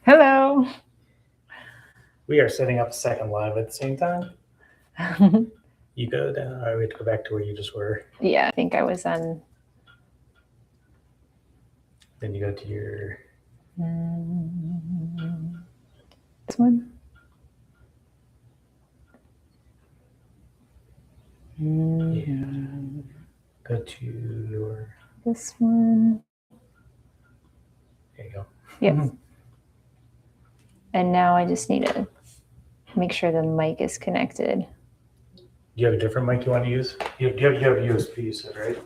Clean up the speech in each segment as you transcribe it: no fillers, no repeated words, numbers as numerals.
Hello. We are setting up a second live at the same time. You go down. I have to go back to where you just were. Yeah, I think I was on. Then you go to your. This one. Yeah. Go to your. This one. There you go. Yep. And now I just need to make sure the mic is connected. Do you have a different mic you want to use? You have USB, you said, right?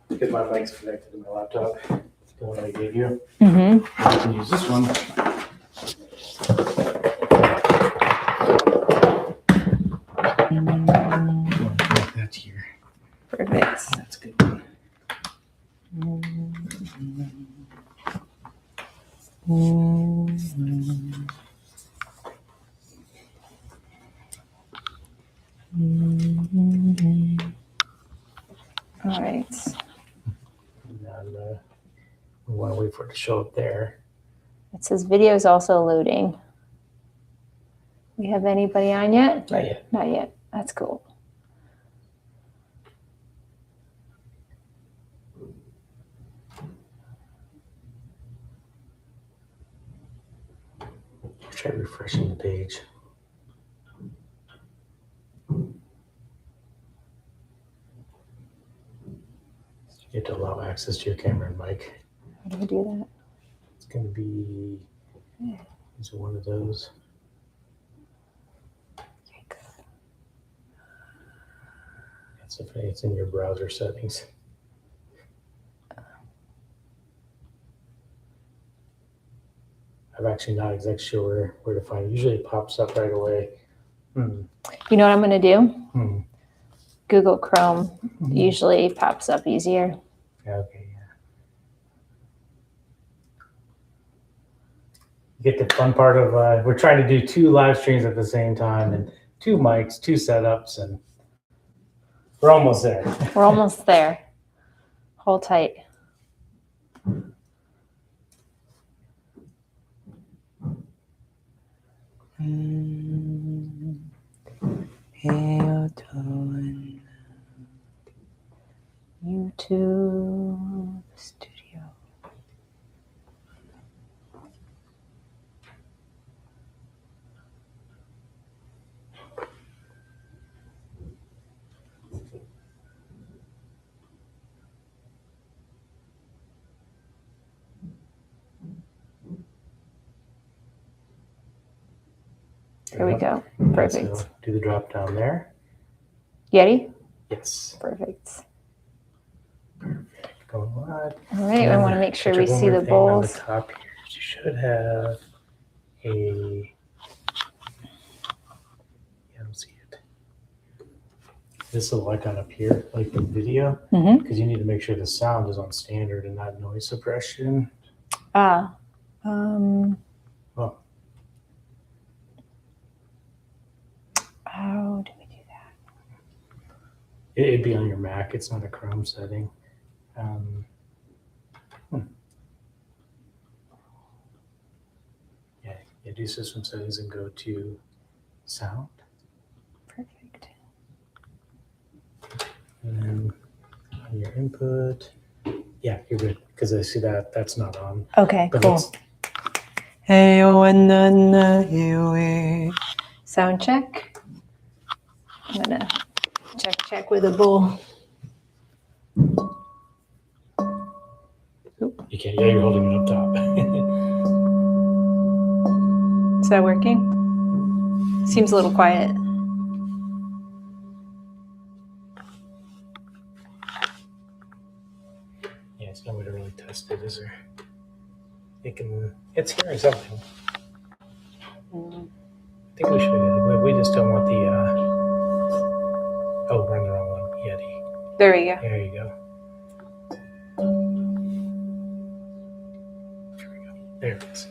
Because my mic's connected to my laptop. The one I gave you. Mm-hmm. I can use this one. That's here. Perfect. That's a good one. All right. And we want to wait for it to show up there. It says video is also loading. We have anybody on yet? Not yet. Not yet. That's cool. Try refreshing the page. You have to allow access to your camera and mic. How do I do that? It's going to be. Is it one of those? It's in your browser settings. I'm actually not exactly sure where to find it. Usually it pops up right away. You know what I'm going to do? Google Chrome usually pops up easier. Okay, yeah. You get the fun part of, we're trying to do 2 live streams at the same time and 2 mics, 2 setups, and we're almost there. We're almost there. Hold tight. YouTube Studio. There we go. Perfect. So do the drop down there. Yeti? Yes. Perfect. Going live. All right, I want to make sure we see the bowls. On the top here, you should have a. I don't see it. This little icon up here, like the video, because you need to make sure the sound is on standard and not noise suppression. Oh. How do we do that? It'd be on your Mac. It's not a Chrome setting. Yeah, do system settings and go to sound. Perfect. And then on your input, yeah, you're good because I see that that's not on. Okay, but cool. Sound check. I'm gonna check with a bowl. You can't. Yeah, you're holding it up top. Is that working? Seems a little quiet. Yeah, it's no way to really test it, is there? It's hearing something. I think we should. We just don't want the. Oh, we're on the wrong one. Yeti. There we go. There you go. There it is.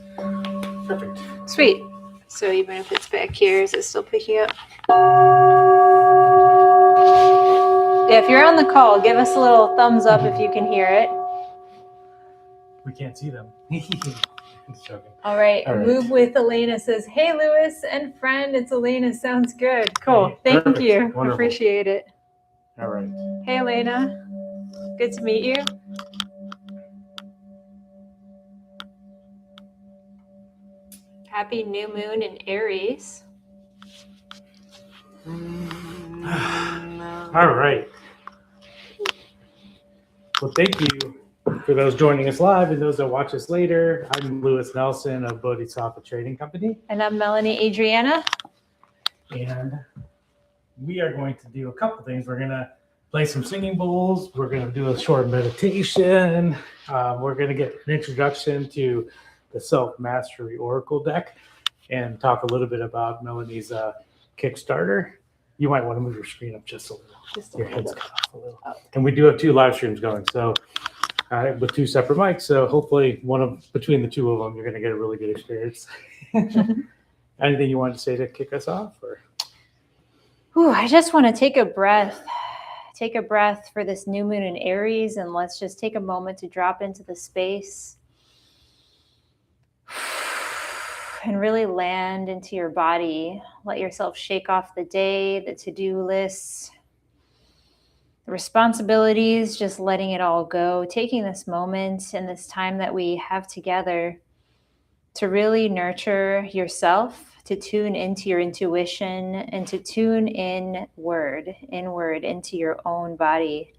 Perfect. Sweet. So even if it's back here, is it still picking up? Yeah, if you're on the call, give us a little thumbs up if you can hear it. We can't see them. Just joking. All right. All right. Move with Elena says, hey, Lewis and friend, it's Elena. Sounds good. Cool. Hey, Thank perfect. you. Wonderful. Appreciate it. All right. Hey, Elena. Good to meet you. Happy new moon in Aries. All right. Well, thank you for those joining us live and those that watch us later. I'm Lewis Nelson of Bodhisattva Trading Company. And I'm Melanie Adrianna. And we are going to do a couple things. We're going to play some singing bowls. We're going to do a short meditation. We're going to get an introduction to the Self-Mastery Oracle deck and talk a little bit about Melanie's Kickstarter. You might want to move your screen up just a little. Your head's cut off a little. And we do have 2 live streams going, so with 2 separate mics. So hopefully between the 2 of them, you're going to get a really good experience. Anything you wanted to say to kick us off? Or? Ooh, I just want to take a breath. Take a breath for this new moon in Aries, and let's just take a moment to drop into the space and really land into your body. Let yourself shake off the day, the to-do lists, the responsibilities, just letting it all go, taking this moment and this time that we have together to really nurture yourself, to tune into your intuition, and to tune inward into your own body,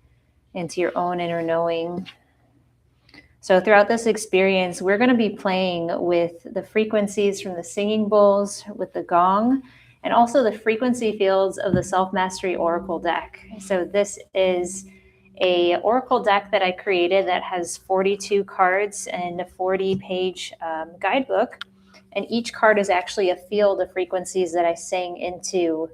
into your own inner knowing. So throughout this experience, we're going to be playing with the frequencies from the singing bowls, with the gong, and also the frequency fields of the Self-Mastery Oracle deck. So this is a oracle deck that I created that has 42 cards and a 40-page guidebook. And each card is actually a field of frequencies that I sing into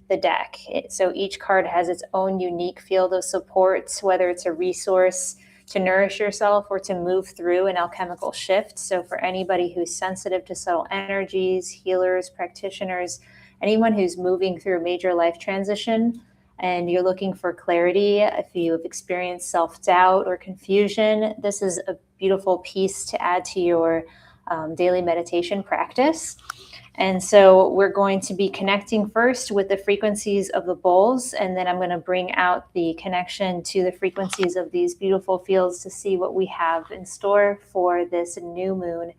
the deck. So each card has its own unique field of support, whether it's a resource to nourish yourself or to move through an alchemical shift. So for anybody who's sensitive to subtle energies, healers, practitioners, anyone who's moving through a major life transition and you're looking for clarity, if you've experienced self-doubt or confusion, this is a beautiful piece to add to your daily meditation practice. And so we're going to be connecting first with the frequencies of the bowls, and then I'm going to bring out the connection to the frequencies of these beautiful fields to see what we have in store for this new moon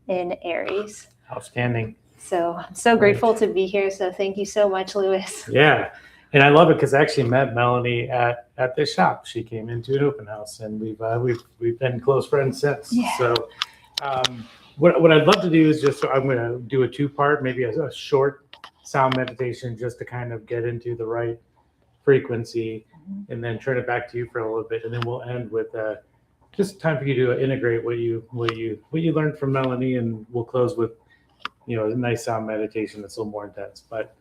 in Aries. Outstanding. So I'm so grateful to be here. So thank you so much, Lewis. Yeah. And I love it because I actually met Melanie at this shop. She came into an open house, and we've been close friends since. Yeah. So what I'd love to do is I'm going to do a 2-part, maybe a short sound meditation just to kind of get into the right frequency, and then turn it back to you for a little bit, and then we'll end with just time for you to integrate what you learned from Melanie, and we'll close with a nice sound meditation that's a little more intense. But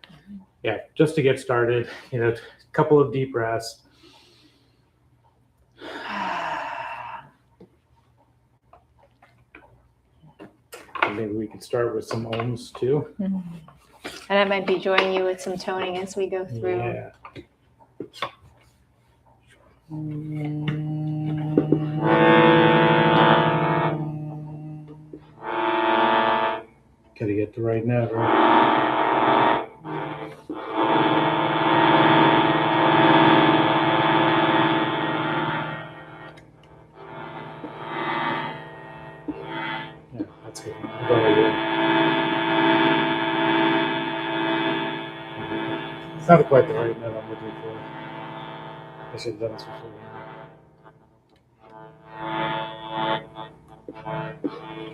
yeah, just to get started, a couple of deep breaths. And maybe we could start with some ohms too. And I might be joining you with some toning as we go through. Yeah. Gotta get the right note, right? Yeah, that's good. Go ahead. It's not quite the right note I'm looking for. I should have done this before.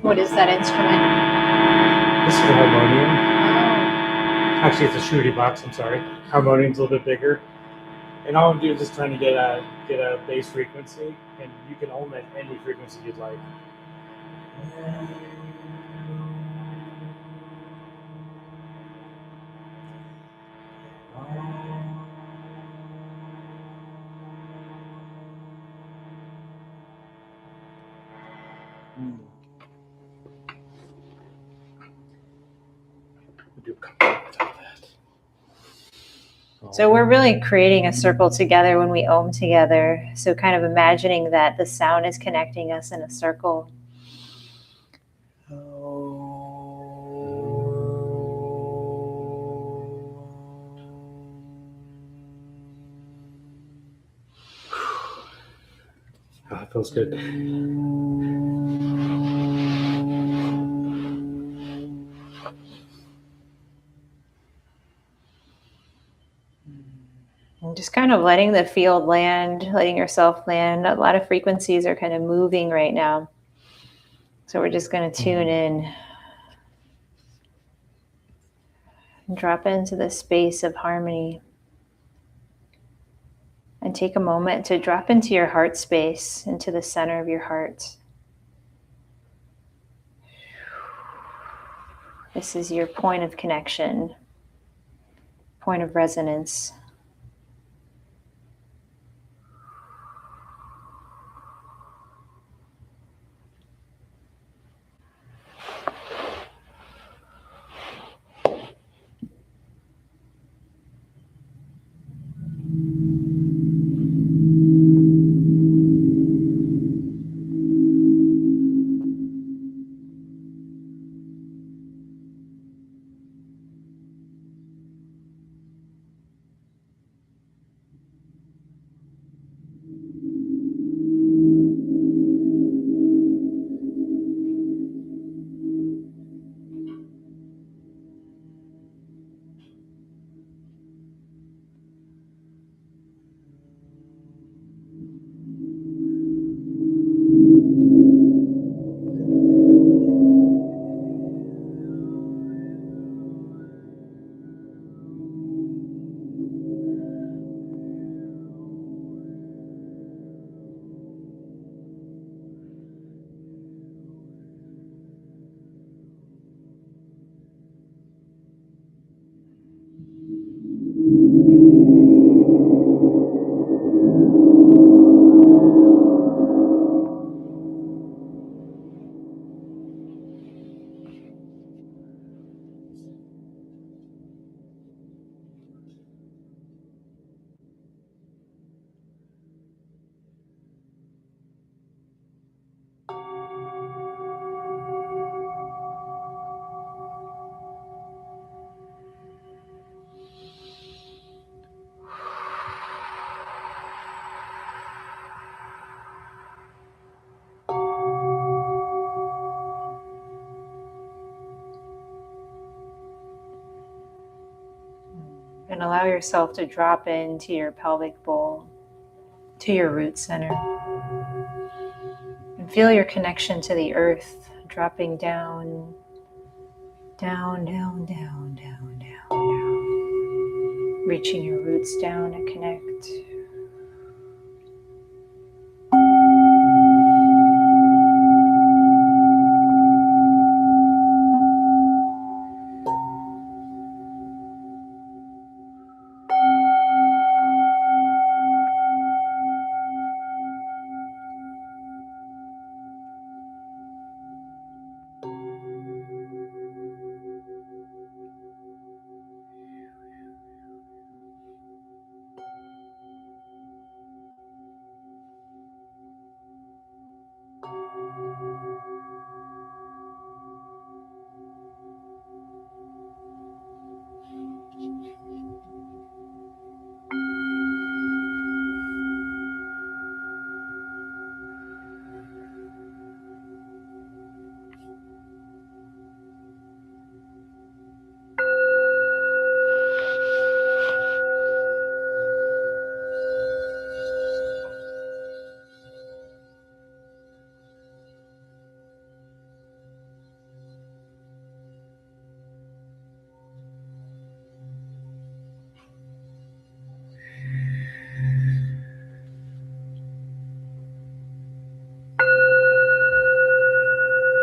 What is that instrument? This is a harmonium. Actually, it's a shruti box. I'm sorry. Harmonium's a little bit bigger. And all I'm doing is just trying to get a bass frequency, and you can ohm at any frequency you'd like. We'll do a couple of that. So we're really creating a circle together when we ohm together. So kind of imagining that the sound is connecting us in a circle. Oh. feels good. And just kind of letting the field land, letting yourself land. A lot of frequencies are kind of moving right now. So we're just going to tune in and drop into the space of harmony. And take a moment to drop into your heart space, into the center of your heart. This is your point of connection, point of resonance. And allow yourself to drop into your pelvic bowl, to your root center. And feel your connection to the earth dropping down, down, down, down, down, down, down. Reaching your roots down to connect.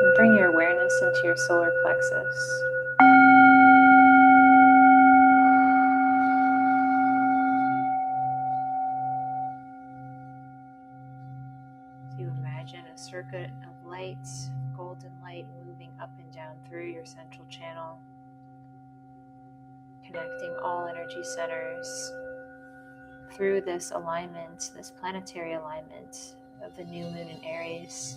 And bring your awareness into your solar plexus. You imagine a circuit of light, golden light moving up and down through your central channel, connecting all energy centers through this alignment, this planetary alignment of the new moon in Aries.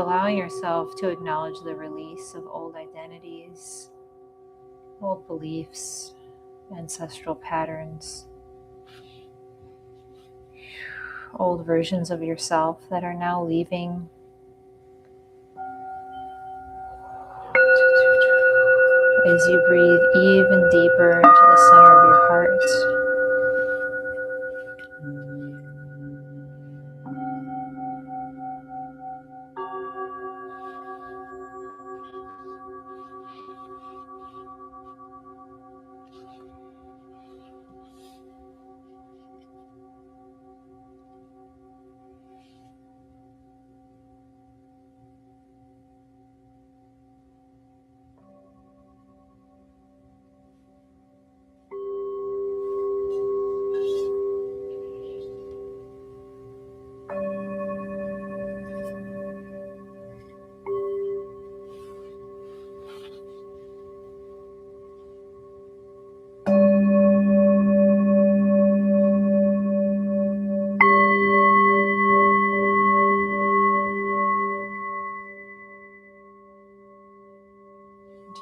allowing yourself to acknowledge the release of old identities, old beliefs, ancestral patterns, old versions of yourself that are now leaving. As you breathe even deeper into the center of your heart,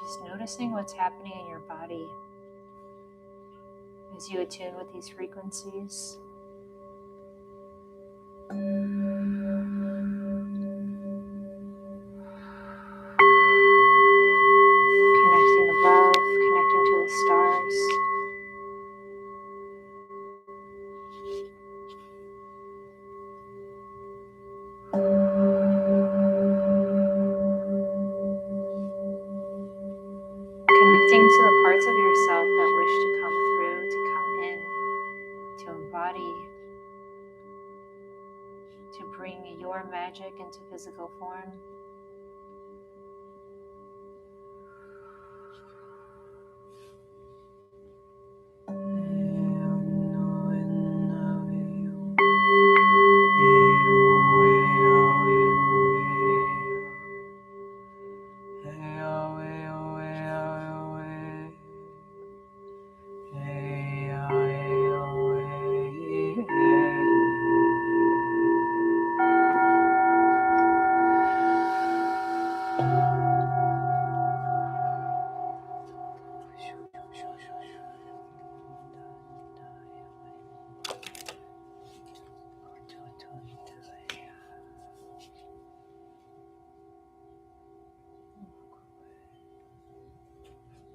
just noticing what's happening in your body as you attune with these frequencies. Connecting above, connecting to the stars. Connecting to the parts of yourself that wish to come through, to come in, to embody, to bring your magic into physical form.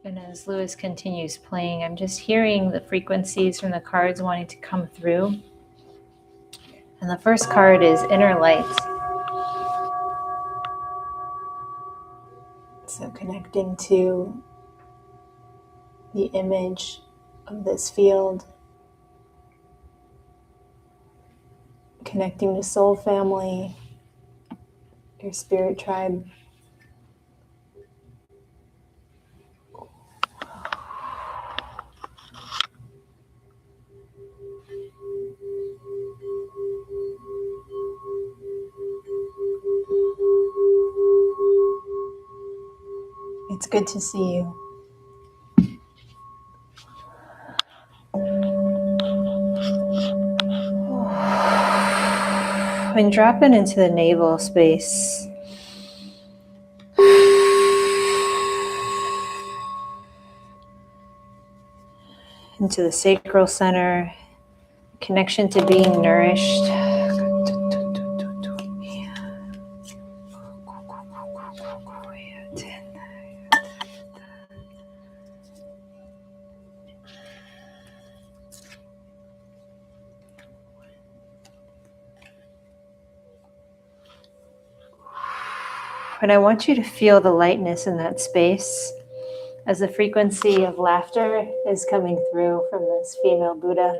And as Lewis continues playing, I'm just hearing the frequencies from the cards wanting to come through. And the first card is Inner Light. So connecting to the image of this field, connecting to soul family, your spirit tribe. It's good to see you. And drop it into the navel space. Into the sacral center, connection to being nourished. And I want you to feel the lightness in that space as the frequency of laughter is coming through from this female Buddha.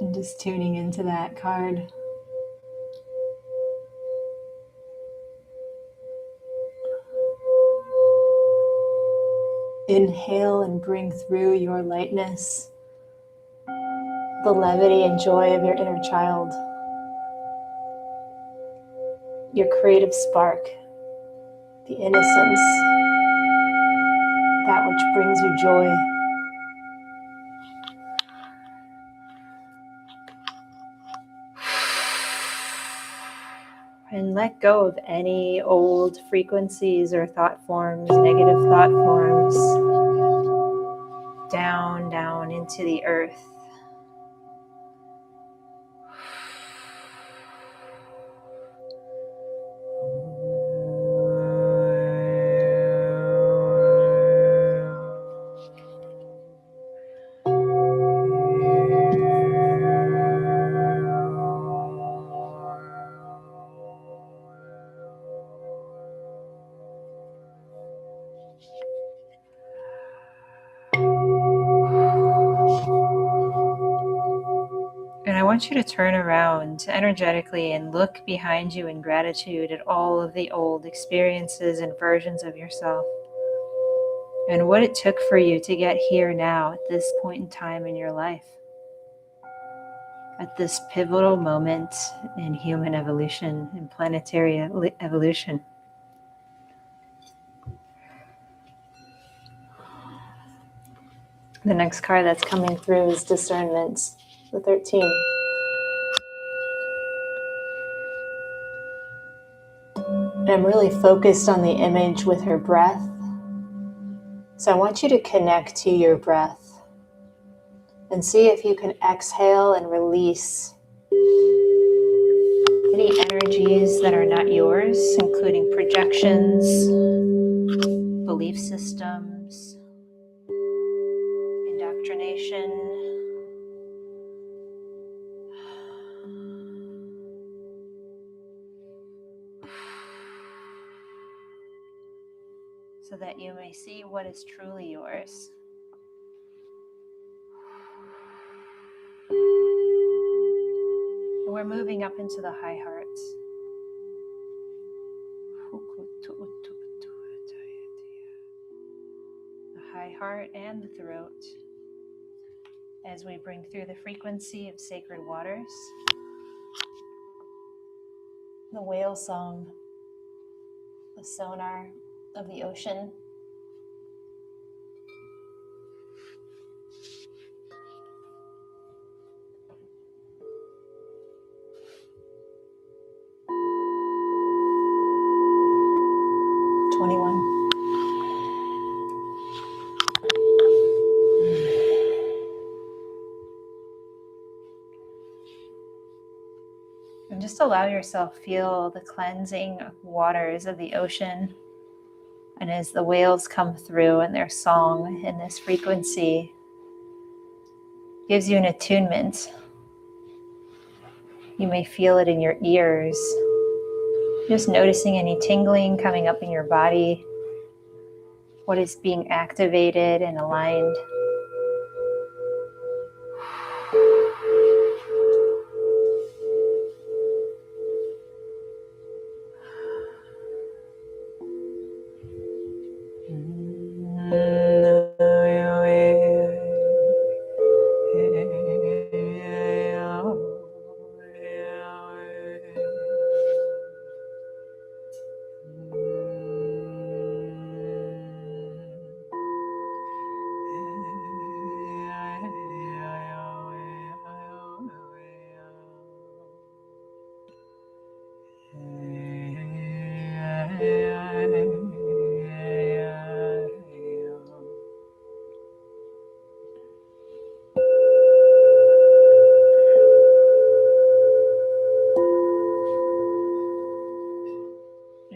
And just tuning into that card. Inhale and bring through your lightness, the levity and joy of your inner child, your creative spark, the innocence, that which brings you joy. And let go of any old frequencies or thought forms, negative thought forms, down, down into the earth. And I want you to turn around energetically and look behind you in gratitude at all of the old experiences and versions of yourself and what it took for you to get here now at this point in time in your life, at this pivotal moment in human evolution and planetary evolution. The next card that's coming through is discernment, the 13. And I'm really focused on the image with her breath. So I want you to connect to your breath and see if you can exhale and release any energies that are not yours, including projections, belief systems, indoctrination, so that you may see what is truly yours. And we're moving up into the high heart. The high heart and the throat, as we bring through the frequency of sacred waters, the whale song, the sonar of the ocean. And just allow yourself feel the cleansing waters of the ocean. And as the whales come through in their song in this frequency, gives you an attunement. You may feel it in your ears. Just noticing any tingling coming up in your body, what is being activated and aligned.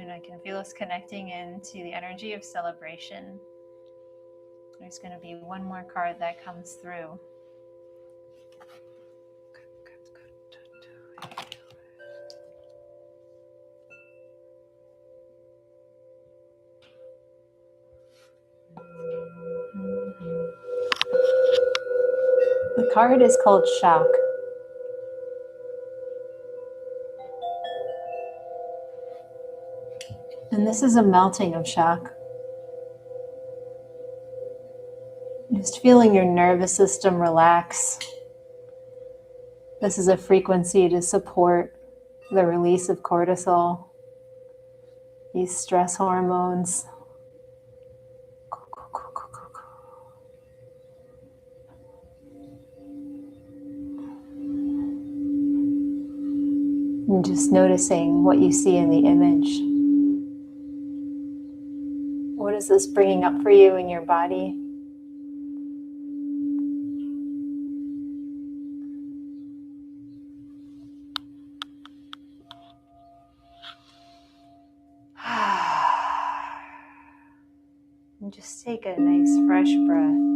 And I can feel us connecting into the energy of celebration. There's going to be one more card that comes through. The card is called Shock. And this is a melting of shock. Just feeling your nervous system relax. This is a frequency to support the release of cortisol, these stress hormones. And just noticing what you see in the image. What is this bringing up for you in your body? And just take a nice fresh breath.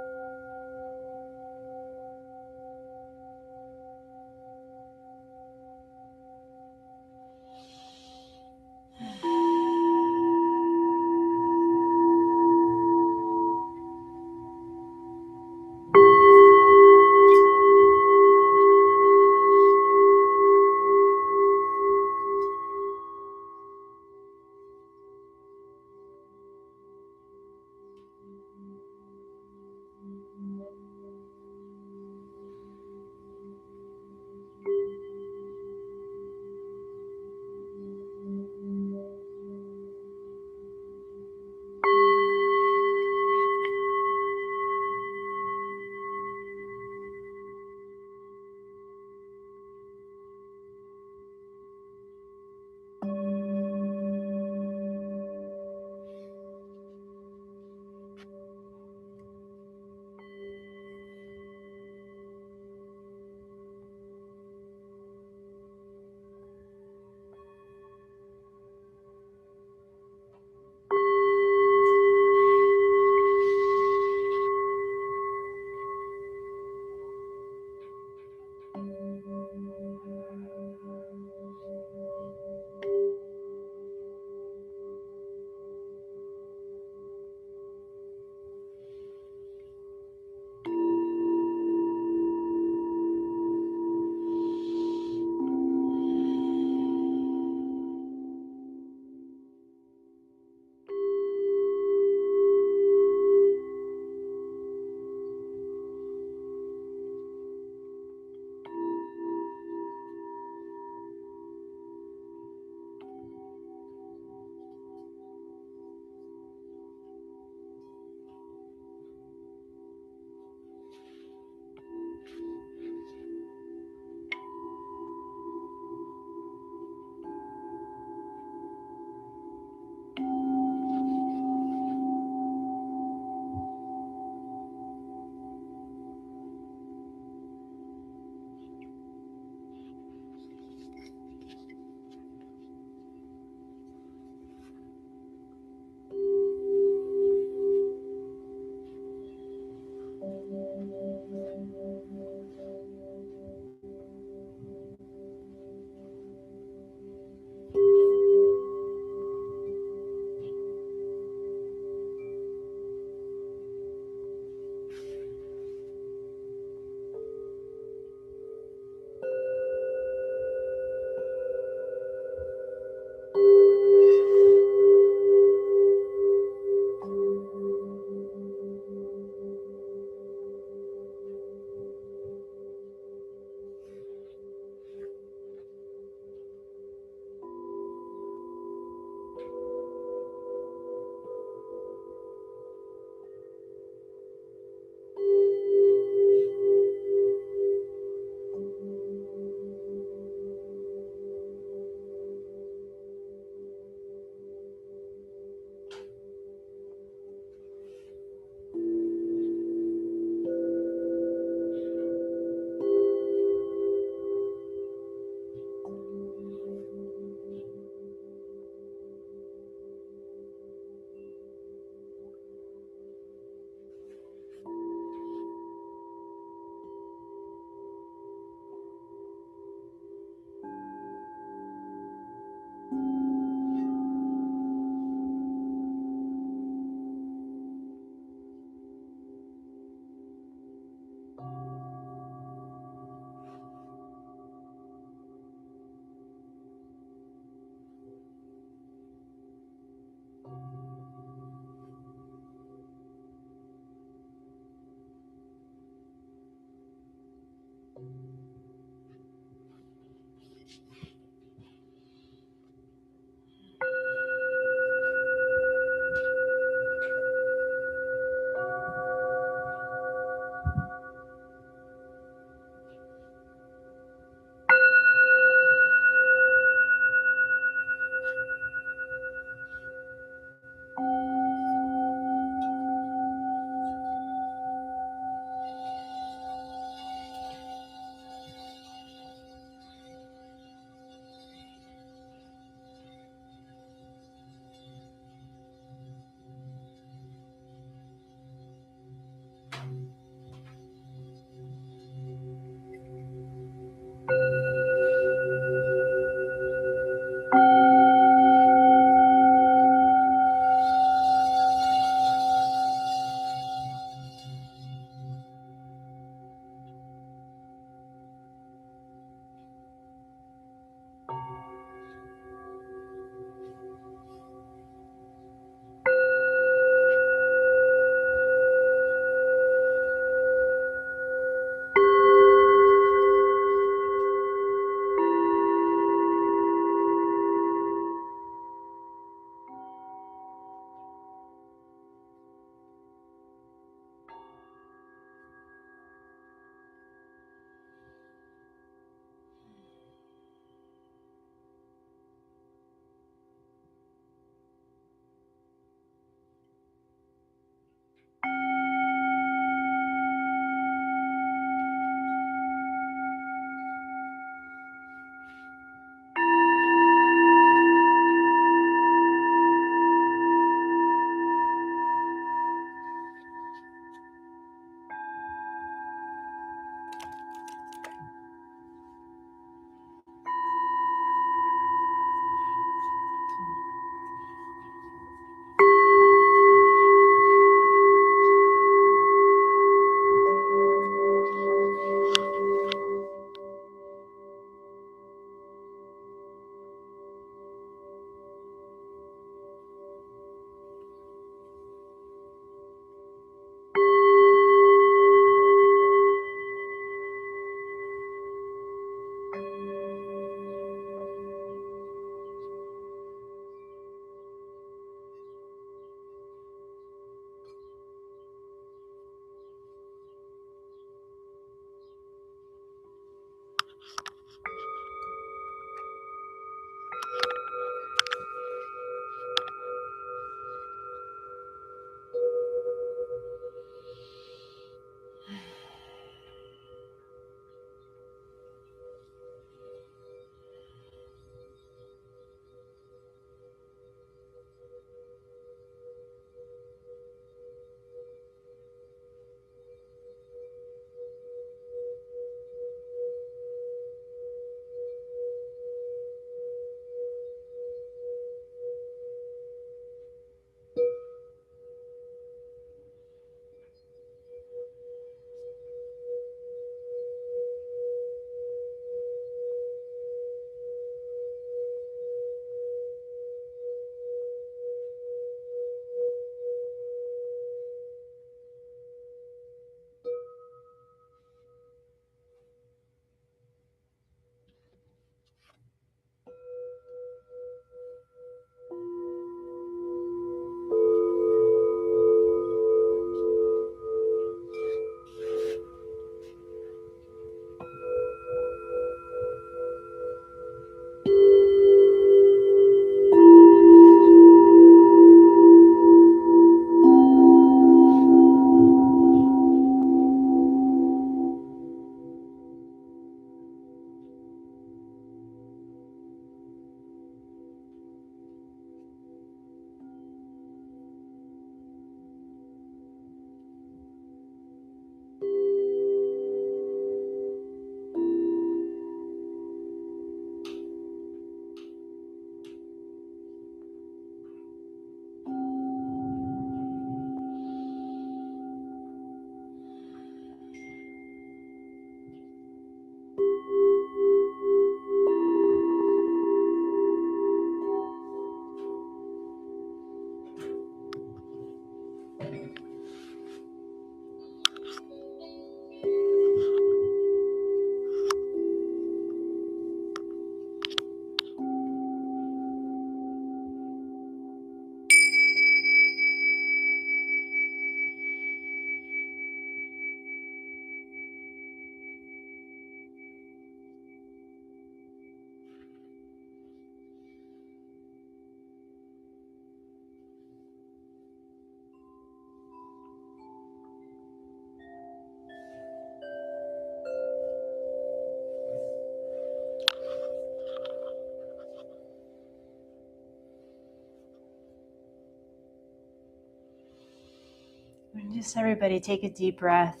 Just everybody take a deep breath.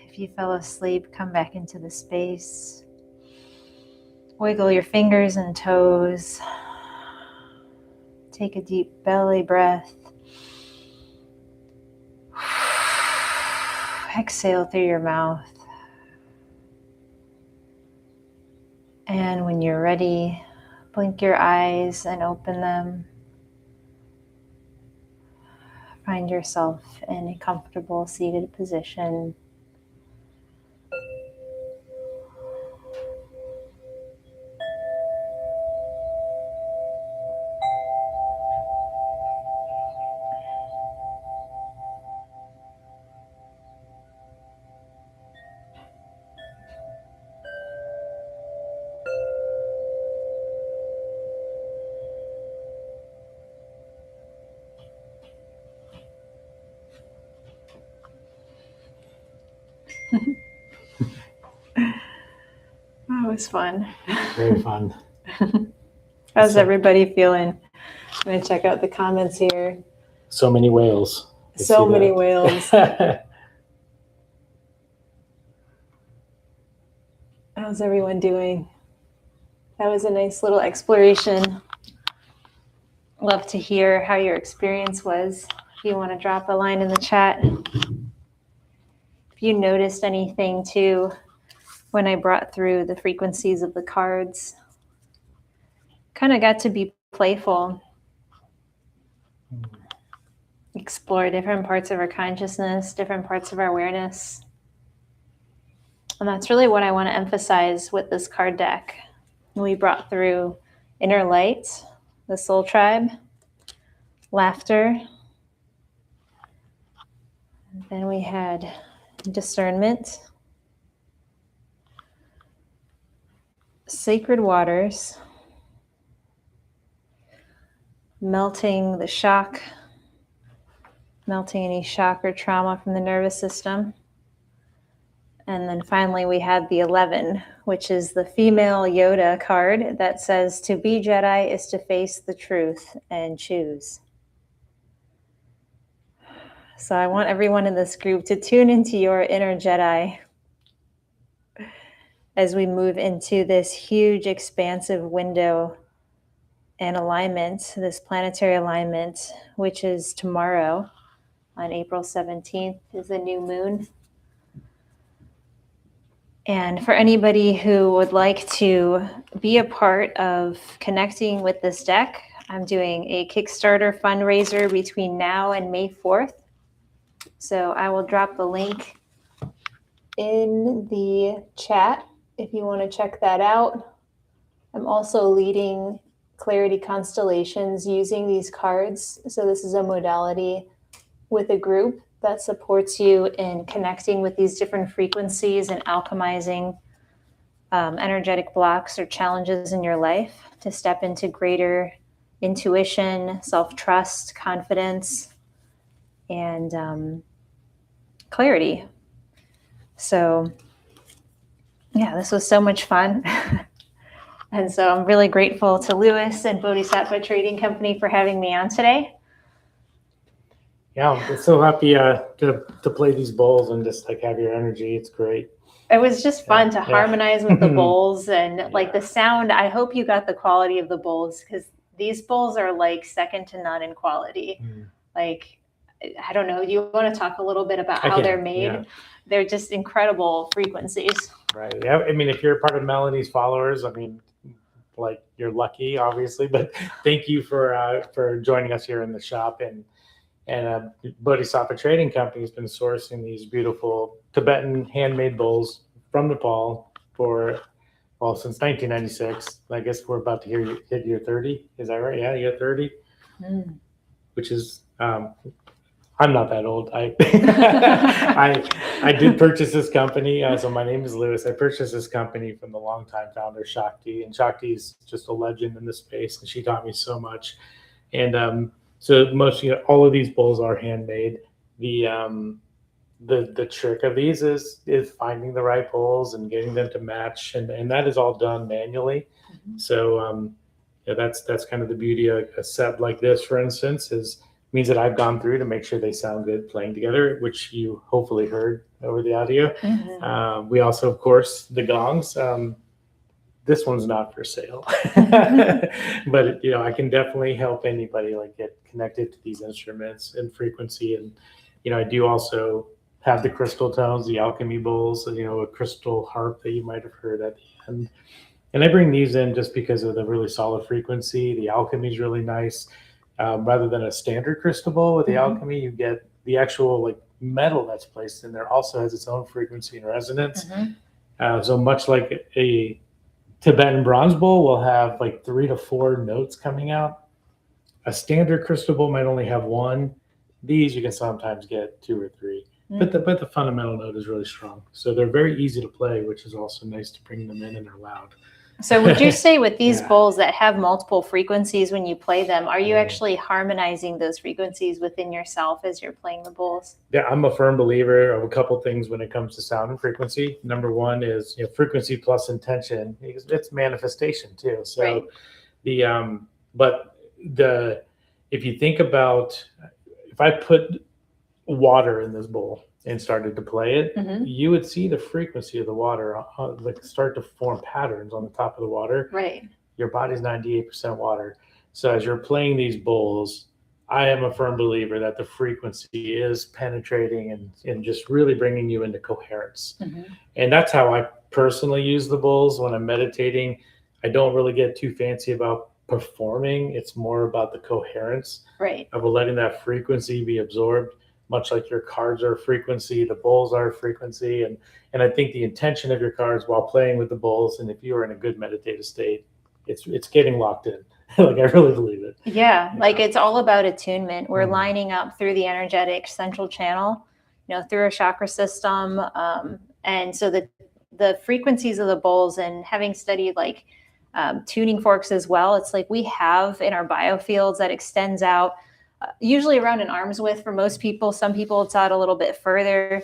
If you fell asleep, come back into the space. Wiggle your fingers and toes. Take a deep belly breath. Exhale through your mouth. And when you're ready, blink your eyes and open them. Find yourself in a comfortable seated position. That was fun. Very fun. How's everybody feeling? I'm going to check out the comments here. So many whales. So many whales. How's everyone doing? That was a nice little exploration. Love to hear how your experience was. If you want to drop a line in the chat. If you noticed anything too when I brought through the frequencies of the cards. Kind of got to be playful. Explore different parts of our consciousness, different parts of our awareness. And that's really what I want to emphasize with this card deck. We brought through inner light, the soul tribe, laughter. Then we had discernment, sacred waters, melting the shock, melting any shock or trauma from the nervous system. And then finally we had the 11, which is the female Yoda card that says to be Jedi is to face the truth and choose. So I want everyone in this group to tune into your inner Jedi as we move into this huge expansive window and alignment, this planetary alignment, which is tomorrow on April 17th is the new moon. And for anybody who would like to be a part of connecting with this deck, I'm doing a Kickstarter fundraiser between now and May 4th. So I will drop the link in the chat if you want to check that out. I'm also leading Clarity Constellations using these cards. So this is a modality with a group that supports you in connecting with these different frequencies and alchemizing energetic blocks or challenges in your life to step into greater intuition, self-trust, confidence, and clarity. So yeah, this was so much fun. And so I'm really grateful to Lewis and Bodhisattva Trading Company for having me on today. Yeah, I'm so happy to play these bowls and just like have your energy. It's great. It was just fun to harmonize with the bowls and like the sound. I hope you got the quality of the bowls because these bowls are like second to none in quality. Like, I don't know. Do you want to talk a little bit about how they're made? Yeah. They're just incredible frequencies. Right. Yeah. I mean, if you're a part of Melanie's followers, I mean, like you're lucky, obviously, but thank you for joining us here in the shop. And Bodhisattva Trading Company has been sourcing these beautiful Tibetan handmade bowls from Nepal since 1996. I guess we're about to hit year 30. Is that right? Yeah, year 30. Which is, I'm not that old. I did purchase this company. So my name is Lewis. I purchased this company from the longtime founder, Shakti. And Shakti is just a legend in this space. And she taught me so much. And so all of these bowls are handmade. The trick of these is finding the right bowls and getting them to match, and that is all done manually. So that's kind of the beauty of a set like this, for instance, is means that I've gone through to make sure they sound good playing together, which you hopefully heard over the audio. We also, of course, the gongs. This one's not for sale, but I can definitely help anybody like get connected to these instruments and frequency. And I do also have the crystal tones, the alchemy bowls, and a crystal harp that you might have heard at the end. And I bring these in just because of the really solid frequency. The alchemy is really nice. Rather than a standard crystal bowl with the alchemy, you get the actual like metal that's placed in there also has its own frequency and resonance. So much like a Tibetan bronze bowl will have like 3 to 4 notes coming out. A standard crystal bowl might only have 1. These you can sometimes get 2 or 3. But the fundamental note is really strong. So they're very easy to play, which is also nice to bring them in, and they're loud. So would you say with these bowls that have multiple frequencies when you play them, are you actually harmonizing those frequencies within yourself as you're playing the bowls? Yeah, I'm a firm believer of a couple things when it comes to sound and frequency. Number one is frequency plus intention. It's manifestation too. So if you think about, if I put water in this bowl and started to play it, you would see the frequency of the water like start to form patterns on the top of the water. Right. Your body's 98% water. So as you're playing these bowls, I am a firm believer that the frequency is penetrating and just really bringing you into coherence. And that's how I personally use the bowls when I'm meditating. I don't really get too fancy about performing. It's more about the coherence of letting that frequency be absorbed. Much like your cards are a frequency, the bowls are a frequency. And I think the intention of your cards while playing with the bowls, and if you are in a good meditative state, it's getting locked in. Like I really believe it. Yeah, like it's all about attunement. We're lining up through the energetic central channel, through a chakra system. And so the frequencies of the bowls, and having studied like tuning forks as well, it's like we have in our biofields that extends out usually around an arm's width for most people. Some people it's out a little bit further.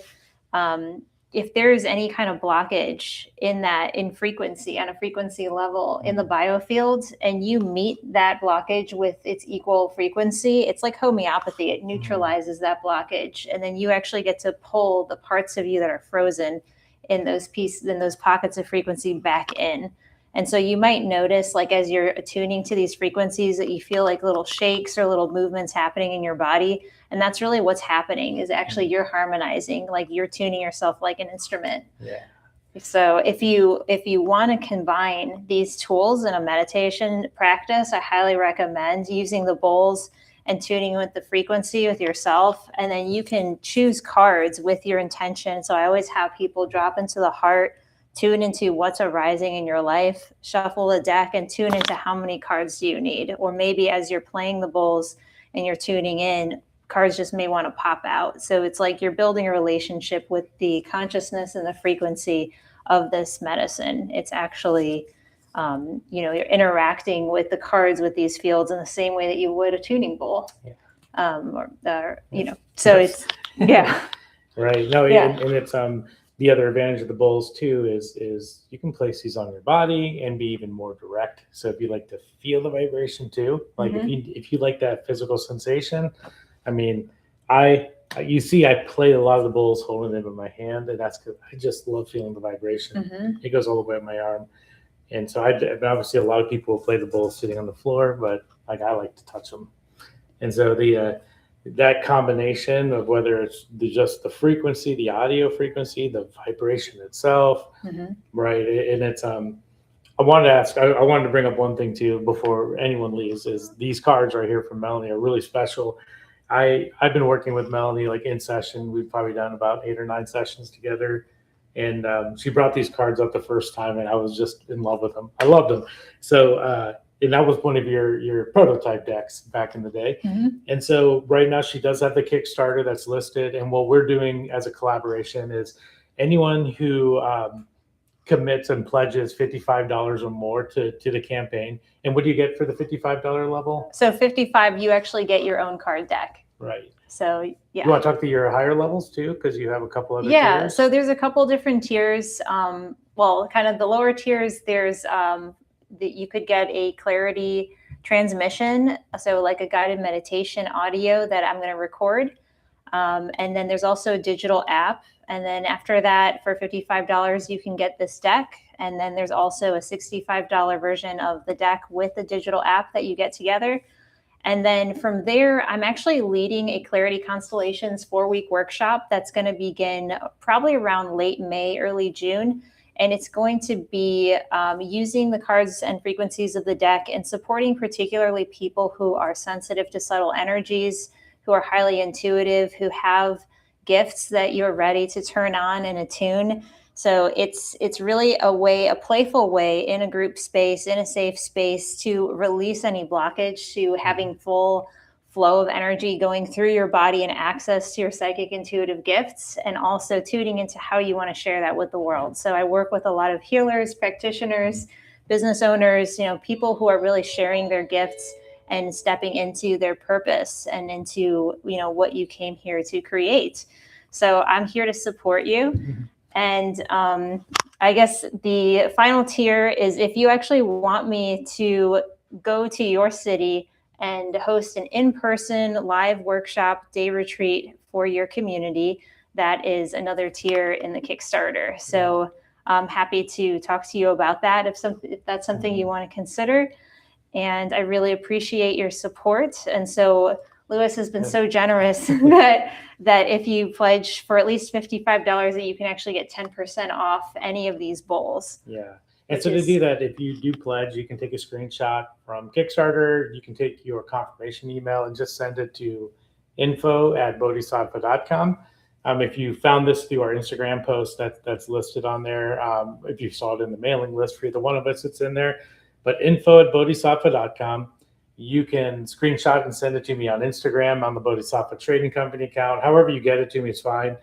If there's any kind of blockage in frequency, on a frequency level in the biofield, and you meet that blockage with its equal frequency, it's like homeopathy. It neutralizes that blockage. And then you actually get to pull the parts of you that are frozen in those pockets of frequency back in. And so you might notice, like as you're attuning to these frequencies, that you feel like little shakes or little movements happening in your body. And that's really what's happening, is actually you're harmonizing, like you're tuning yourself like an instrument. Yeah. So if you want to combine these tools in a meditation practice, I highly recommend using the bowls and tuning with the frequency with yourself. And then you can choose cards with your intention. So I always have people drop into the heart, tune into what's arising in your life, shuffle the deck, and tune into how many cards do you need. Or maybe as you're playing the bowls and you're tuning in, cards just may want to pop out. So it's like you're building a relationship with the consciousness and the frequency of this medicine. It's actually, you're interacting with the cards with these fields in the same way that you would a tuning bowl. So it's, Right. No, and it's, the other advantage of the bowls too is you can place these on your body and be even more direct. So if you like to feel the vibration too, like if you like that physical sensation, I mean, I play a lot of the bowls holding them in my hand, and that's because I just love feeling the vibration. It goes all the way up my arm. And so obviously a lot of people will play the bowls sitting on the floor, but like I like to touch them. And so that combination of whether it's just the frequency, the audio frequency, the vibration itself, right? And it's I wanted to bring up one thing too before anyone leaves, is these cards right here from Melanie are really special. I've been working with Melanie like in session. We've probably done about 8 or 9 sessions together. And she brought these cards up the first time, and I was just in love with them. I loved them. So, and that was one of your prototype decks back in the day. And so right now she does have the Kickstarter that's listed. And what we're doing as a collaboration is anyone who commits and pledges $55 or more to the campaign. And what do you get for the $55 level? So $55, you actually get your own card deck. Right. So yeah. You want to talk to your higher levels too? Because you have a couple other tiers? So there's a couple different tiers. Well, kind of the lower tiers, there's that you could get a clarity transmission, so like a guided meditation audio that I'm going to record. And then there's also a digital app. And then after that, for $55, you can get this deck. And then there's also a $65 version of the deck with the digital app that you get together. And then from there, I'm actually leading a Clarity Constellations 4-week workshop that's going to begin probably around late May, early June. And it's going to be using the cards and frequencies of the deck and supporting particularly people who are sensitive to subtle energies, who are highly intuitive, who have gifts that you're ready to turn on and attune. So it's really a playful way in a group space, in a safe space, to release any blockage to having full flow of energy going through your body and access to your psychic intuitive gifts, and also tuning into how you want to share that with the world. So I work with a lot of healers, practitioners, business owners, people who are really sharing their gifts and stepping into their purpose and into, what you came here to create. So I'm here to support you. And I guess the final tier is if you actually want me to go to your city and host an in-person live workshop day retreat for your community, that is another tier in the Kickstarter. So I'm happy to talk to you about that if that's something you want to consider. And I really appreciate your support. And so Lewis has been so generous that if you pledge for at least $55, that you can actually get 10% off any of these bowls. Yeah. And so to do that, if you do pledge, you can take a screenshot from Kickstarter. You can take your confirmation email and just send it to info@bodhisattva.com. If you found this through our Instagram post, that's listed on there. If you saw it in the mailing list for either one of us, it's in there. But info@bodhisattva.com. You can screenshot and send it to me on Instagram on the Bodhisattva Trading Company account. However you get it to me is fine.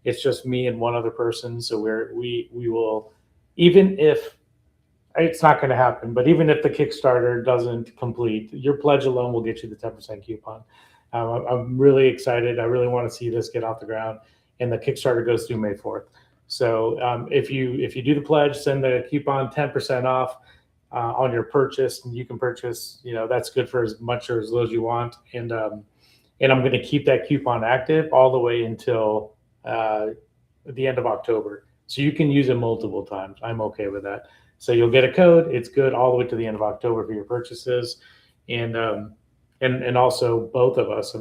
It's just me and one other person. So we will, even if it's not going to happen, but even if the Kickstarter doesn't complete, your pledge alone will get you the 10% coupon. I'm really excited. I really want to see this get off the ground, and the Kickstarter goes through May 4th. So if you do the pledge, send the coupon 10% off on your purchase, and you can purchase, that's good for as much or as little as you want. And I'm going to keep that coupon active all the way until the end of October. So you can use it multiple times. I'm okay with that. So you'll get a code. It's good all the way to the end of October for your purchases. And also both of us,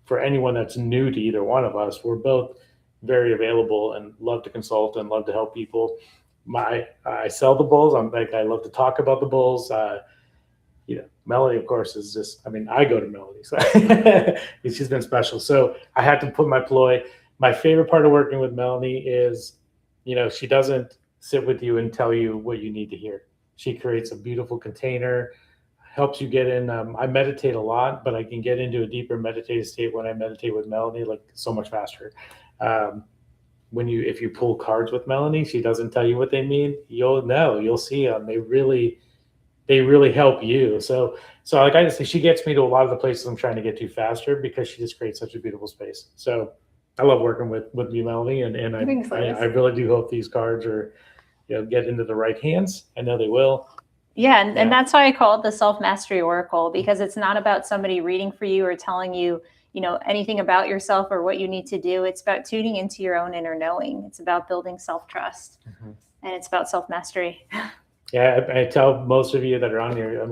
for anyone that's new to either one of us, we're both very available and love to consult and love to help people. I sell the bowls. I love to talk about the bowls. Melanie, of course, is just, I go to Melanie, so she's been special. So I had to put my ploy. My favorite part of working with Melanie is, she doesn't sit with you and tell you what you need to hear. She creates a beautiful container, helps you get in. I meditate a lot, but I can get into a deeper meditative state when I meditate with Melanie, like so much faster. If you pull cards with Melanie, she doesn't tell you what they mean. You'll see them. They really help you. So like I just say, she gets me to a lot of the places I'm trying to get to faster because she just creates such a beautiful space. So I love working with you, Melanie, and I really do hope these cards are, get into the right hands. I know they will. Yeah, and that's why I call it the Self-Mastery Oracle, because it's not about somebody reading for you or telling you, anything about yourself or what you need to do. It's about tuning into your own inner knowing. It's about building self-trust, and it's about self-mastery. Yeah, I tell most of you that are on here,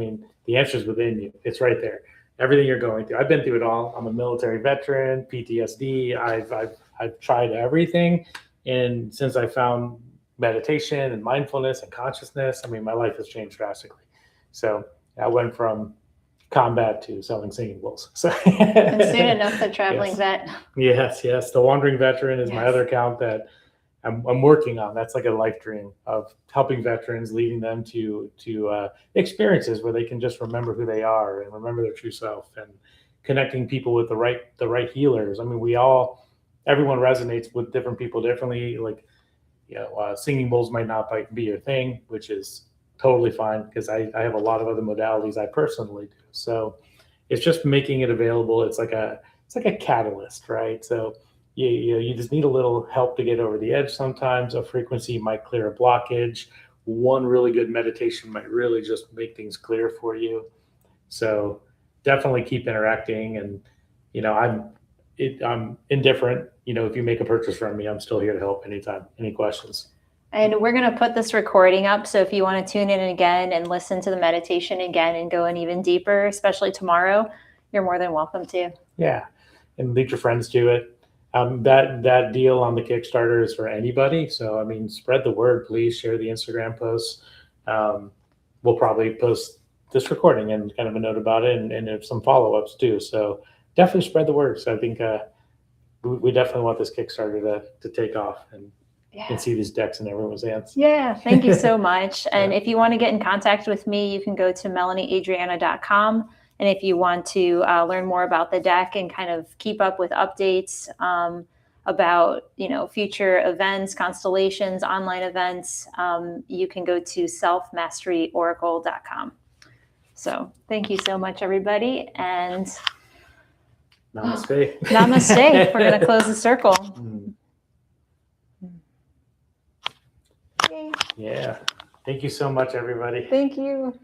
the answer is within you. It's right there. Everything you're going through. I've been through it all. I'm a military veteran, PTSD. I've tried everything. And since I found meditation and mindfulness and consciousness, my life has changed drastically. So I went from combat to selling singing bowls. So and soon enough, the traveling vet. Yes. The wandering veteran is my other account that I'm working on. That's like a life dream of helping veterans, leading them to experiences where they can just remember who they are and remember their true self, and connecting people with the right healers. Everyone resonates with different people differently. Like, singing bowls might not be your thing, which is totally fine, because I have a lot of other modalities I personally do. So it's just making it available. It's like a catalyst, right? So you just need a little help to get over the edge. Sometimes a frequency might clear a blockage. One really good meditation might really just make things clear for you. So definitely keep interacting. And, I'm indifferent. If you make a purchase from me, I'm still here to help anytime. Any questions? And we're going to put this recording up. So if you want to tune in again and listen to the meditation again and go in even deeper, especially tomorrow, you're more than welcome to. Yeah. And lead your friends to it. That deal on the Kickstarter is for anybody. So, spread the word, please. Share the Instagram posts. We'll probably post this recording and kind of a note about it and some follow-ups too. So definitely spread the word. So I think we definitely want this Kickstarter to take off and see these decks in everyone's hands. Yeah, thank you so much. And if you want to get in contact with me, you can go to melanieadrianna.com. And if you want to learn more about the deck and kind of keep up with updates about future events, constellations, online events, you can go to selfmasteryoracle.com. So thank you so much, everybody. And namaste. Namaste. We're going to close the circle. Yeah. Thank you so much, everybody. Thank you.